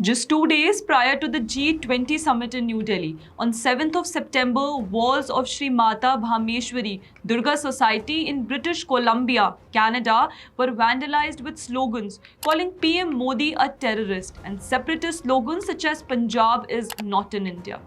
Just 2 days prior to the G20 Summit in New Delhi, on 7th of September, walls of Sri Mata Bhameshwari Durga Society in British Columbia, Canada, were vandalized with slogans calling PM Modi a terrorist and separatist slogans such as Punjab is not in India.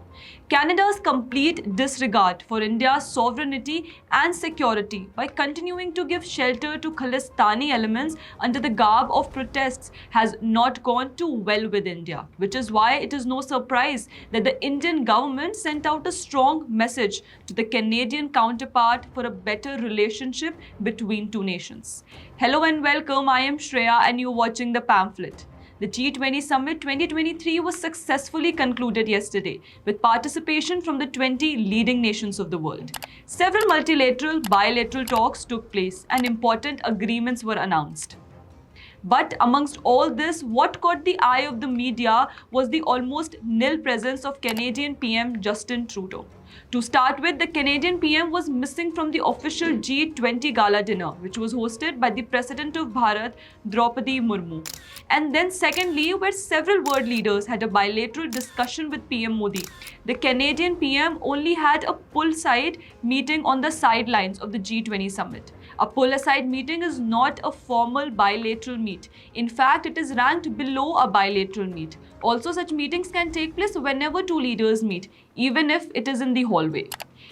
Canada's complete disregard for India's sovereignty and security by continuing to give shelter to Khalistani elements under the garb of protests has not gone too well with India, which is why it is no surprise that the Indian government sent out a strong message to the Canadian counterpart for a better relationship between two nations. Hello and welcome, I am Shreya and you're watching the Pamphlet. The G20 Summit 2023 was successfully concluded yesterday with participation from the 20 leading nations of the world. Several multilateral, bilateral talks took place and important agreements were announced. But amongst all this, what caught the eye of the media was the almost nil presence of Canadian PM Justin Trudeau. To start with, the Canadian PM was missing from the official G20 Gala dinner, which was hosted by the President of Bharat, Droupadi Murmu. And then secondly, where several world leaders had a bilateral discussion with PM Modi, the Canadian PM only had a pull-side meeting on the sidelines of the G20 summit. A pull-aside meeting is not a formal bilateral meet. In fact, it is ranked below a bilateral meet. Also, such meetings can take place whenever two leaders meet, even if it is in the hallway.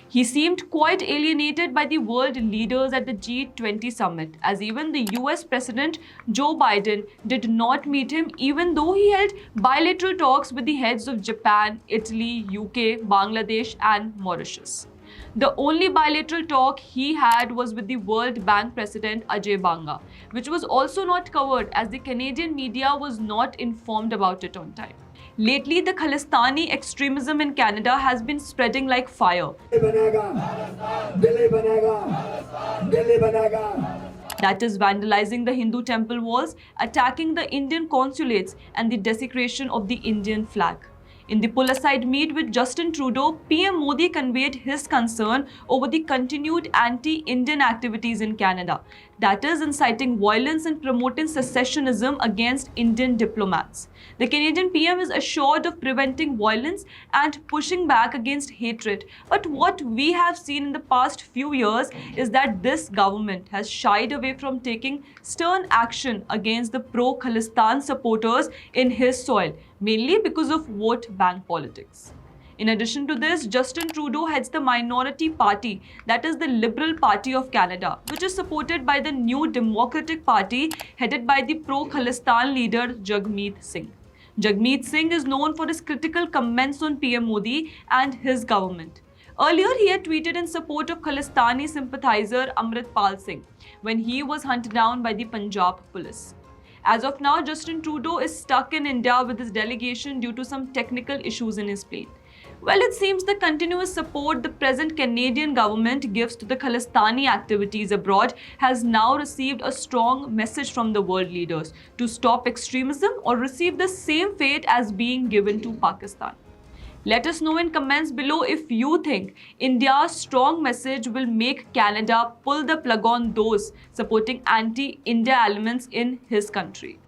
He seemed quite alienated by the world leaders at the G20 summit, as even the US President Joe Biden did not meet him, even though he held bilateral talks with the heads of Japan, Italy, UK, Bangladesh, and Mauritius. The only bilateral talk he had was with the World Bank President Ajay Banga, which was also not covered as the Canadian media was not informed about it on time. Lately, the Khalistani extremism in Canada has been spreading like fire. That is vandalizing the Hindu temple walls, attacking the Indian consulates, and the desecration of the Indian flag. In the pull-aside meet with Justin Trudeau, PM Modi conveyed his concern over the continued anti-Indian activities in Canada, that is, inciting violence and promoting secessionism against Indian diplomats. The Canadian PM is assured of preventing violence and pushing back against hatred, but what we have seen in the past few years is that this government has shied away from taking stern action against the pro-Khalistan supporters in his soil, mainly because of vote bank politics. In addition to this, Justin Trudeau heads the minority party, that is the Liberal Party of Canada, which is supported by the New Democratic Party headed by the pro-Khalistan leader Jagmeet Singh. Jagmeet Singh is known for his critical comments on PM Modi and his government. Earlier, he had tweeted in support of Khalistani sympathizer Amritpal Singh when he was hunted down by the Punjab police. As of now, Justin Trudeau is stuck in India with his delegation due to some technical issues in his plane. Well, it seems the continuous support the present Canadian government gives to the Khalistani activities abroad has now received a strong message from the world leaders to stop extremism or receive the same fate as being given to Pakistan. Let us know in comments below if you think India's strong message will make Canada pull the plug on those supporting anti-India elements in his country.